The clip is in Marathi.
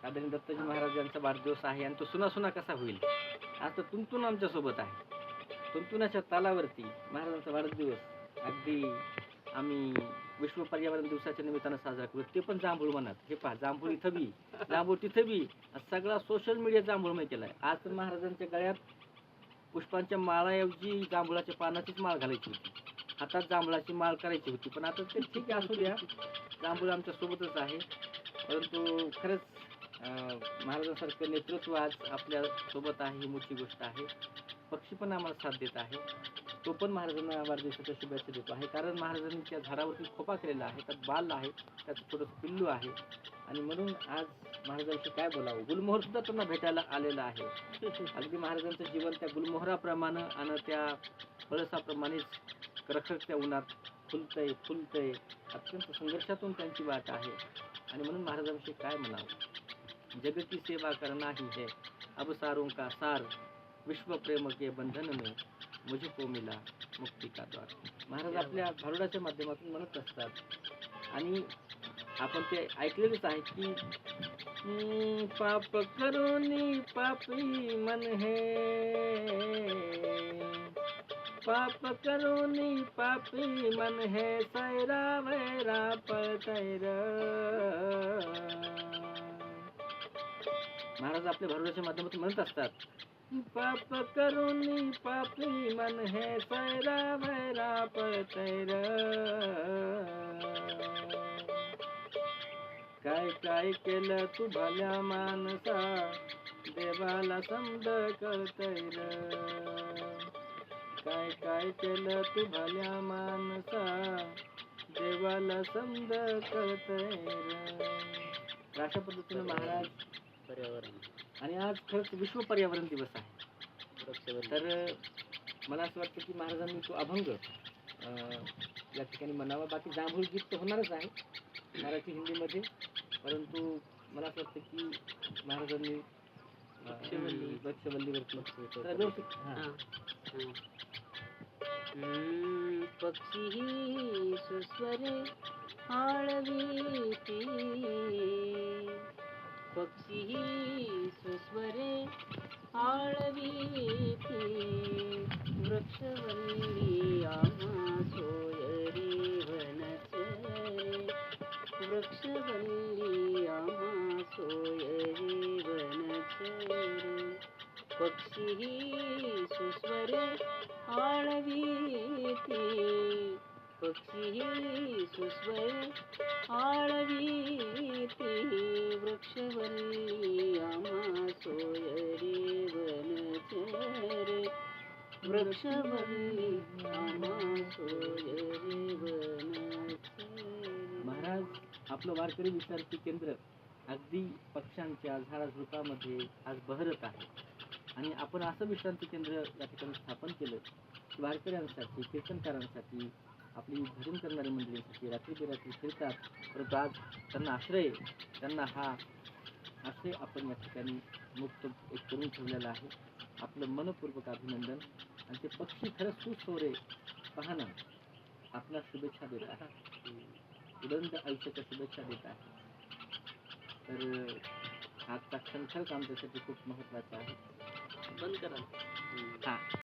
आदरणीय दत्ताजी महाराज यांचा वाढदिवस आहे आणि तो सुना कसा होईल. आज तर तुंतुन आमच्यासोबत आहे. तुंतुनाच्या तालावरती महाराजांचा वाढदिवस अगदी आम्ही विश्व पर्यावरण दिवसाच्या निमित्तानं साजरा करू. ते पण जांभूळ मनात. हे पहा, जांभूळ इथं बी, जांभूळ तिथं बी. सगळा सोशल मीडिया जांभूळमय केलाय. आज तर महाराजांच्या गळ्यात पुष्पांच्या माळाऐवजी जांभळाच्या पानाचीच माळ घालायची होती. हातात जांभळाची माळ करायची होती. पण आता ते ठीक आहे, असू द्या. जांभूळ आमच्या सोबतच आहे. परंतु खरंच महाराजांसारखं नेतृत्व आज आपल्या सोबत आहे, ही मोठी गोष्ट आहे. पक्षी पण आम्हाला साथ देत आहे. तो पण महाराजांना वाढदिवसाच्या शुभेच्छा देतो आहे. कारण महाराजांनी त्या झाडावरती खोपा केलेला आहे, त्यात बाल आहे, त्यात छोटंसं पिल्लू आहे. आणि म्हणून आज महाराजांशी काय बोलावं. गुलमोहर सुद्धा त्यांना भेटायला आलेला आहे. अगदी महाराजांचं जीवन त्या गुलमोहराप्रमाणे आणि त्या फळसाप्रमाणेच रखरखत्या उन्हात फुलतंय. अत्यंत संघर्षातून त्यांची वाट आहे. आणि म्हणून महाराजांविषयी काय म्हणावं. जग की सेवा करना ही है, अब सारों का सार, विश्व प्रेम के बंधन में मुझको मिला मुक्ती का द्वार. महाराज आपल्या भारुडाच्या माध्यमातून म्हणत असतात आणि आपण ते ऐकलेलंच आहे की पाप करोनी पापी मन है, पाप करोनी पापी मन है, सैरा वैरा पतैर. महाराज आपल्या भारुडाच्या माध्यमातून म्हणत असतात, पाप करुनी पापी मन है, सैरा वैरा पतैर. काय काय केलं तू भल्या मानसा, देवाला समद कळतैर. काय काय केलं तू भल्या मानसा, देवाला समद कळतैर. अशा पद्धतीनं महाराज पर्यावरण आणि आज खरंच विश्व पर्यावरण दिवस आहे. तर मला असं वाटतं की महाराजांनी तो अभंग या ठिकाणी म्हणावा. बाकी जांभूळ गीत तर होणारच आहे मराठी हिंदीमध्ये. परंतु मला असं वाटतं की महाराजांनी वृक्षवल्लीवरती पक्षी सुस्वरे आळवीती, पक्षी सुस्वरे आळवीती, वृक्षवल्ली आम्हा सोयरी वनचरे, वृक्षवल्ली आम्हा सोयरी वनचरे. पक्षी सुस्वरे आळवीती, पक्षी सुस्वरे आळवीती, वृक्षवल्ली आम्हा सोयरी वनचरे, वृक्षवल्ली आम्हा सोयरी वनचरे. महाराज आपलं वारकरी विश्रांती केंद्र अगदी पक्ष्यांच्या झाडाझुडपामध्ये आज बहरत आहे. आणि आपण असं विश्रांती केंद्र या ठिकाणी स्थापन केलं की वारकऱ्यांसाठी, कीर्तनकारांसाठी, आपली भजन करणाऱ्या मंडळींसाठी रात्री बेरात्री फिरतात. परंतु आज त्यांना आश्रय, त्यांना हा आश्रय आपण या ठिकाणी मुक्त एक करून ठेवलेला आहे. आपलं मनपूर्वक अभिनंदन. आणि ते पक्षी खरंच सुसोरे पाहणं आपल्या शुभेच्छा देत आहे, उदंड आयुष्याच्या शुभेच्छा देत आहे. तर आजचा क्षण खरंच आमच्यासाठी खूप महत्त्वाचा आहे. बंद करा. हां.